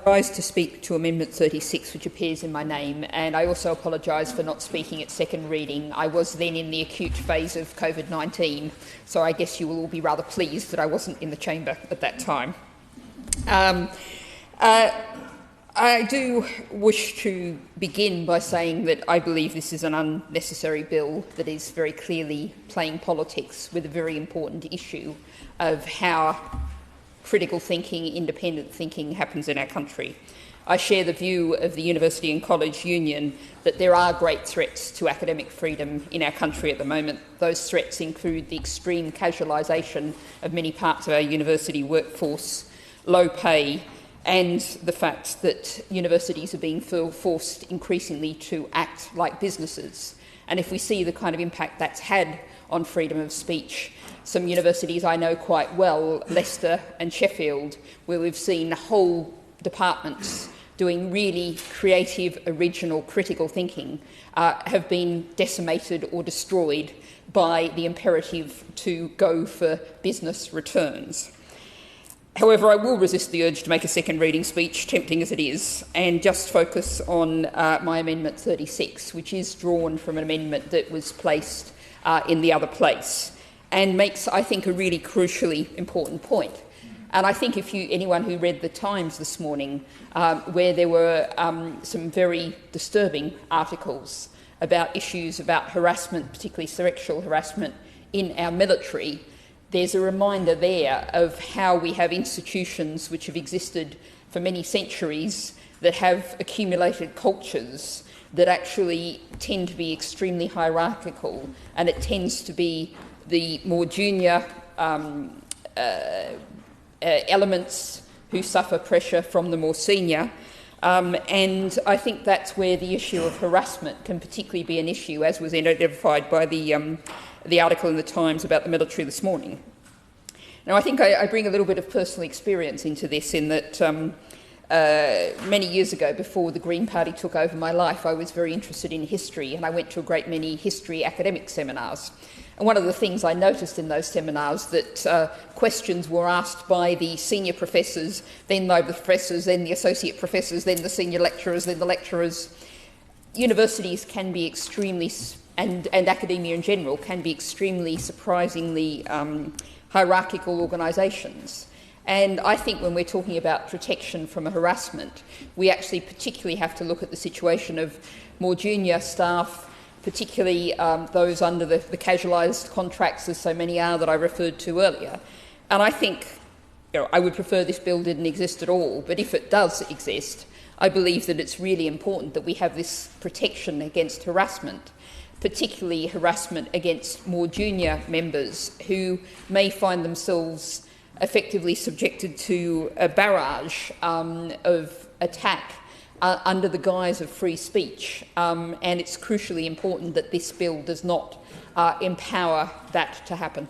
rise to speak to Amendment 36, which appears in my name, and I also apologise for not speaking at second reading. I was then in the acute phase of COVID-19, so I guess you will all be rather pleased that I wasn't in the chamber at that time. I do wish to begin by saying that I believe this is an unnecessary bill that is very clearly playing politics with a very important issue of how critical thinking, independent thinking happens in our country. I share the view of the University and College Union that there are great threats to academic freedom in our country at the moment. Those threats include the extreme casualisation of many parts of our university workforce, low pay, and the fact that universities are being forced increasingly to act like businesses. And if we see the kind of impact that's had on freedom of speech, some universities I know quite well, Leicester and Sheffield, where we've seen whole departments doing really creative, original, critical thinking, have been decimated or destroyed by the imperative to go for business returns. However, I will resist the urge to make a second reading speech, tempting as it is, and just focus on my Amendment 36, which is drawn from an amendment that was placed in the other place, and makes, I think, a really crucially important point. And I think if anyone who read the Times this morning, where there were some very disturbing articles about issues about harassment, particularly sexual harassment, in our military, there's a reminder there of how we have institutions which have existed for many centuries that have accumulated cultures that actually tend to be extremely hierarchical, and it tends to be the more junior elements who suffer pressure from the more senior. And I think that's where the issue of harassment can particularly be an issue, as was identified by the article in the Times about the military this morning. Now, I think I bring a little bit of personal experience into this, in that many years ago, before the Green Party took over my life, I was very interested in history, and I went to a great many history academic seminars. And one of the things I noticed in those seminars, that questions were asked by the senior professors, then the professors, then the associate professors, then the senior lecturers, then the lecturers. Universities can be extremely, and academia in general, can be extremely surprisingly hierarchical organisations. And I think when we're talking about protection from harassment, we actually particularly have to look at the situation of more junior staff, particularly those under the casualised contracts, as so many are, that I referred to earlier. And I think, I would prefer this bill didn't exist at all, but if it does exist, I believe that it's really important that we have this protection against harassment, particularly harassment against more junior members who may find themselves effectively subjected to a barrage of attack under the guise of free speech, and it's crucially important that this bill does not empower that to happen.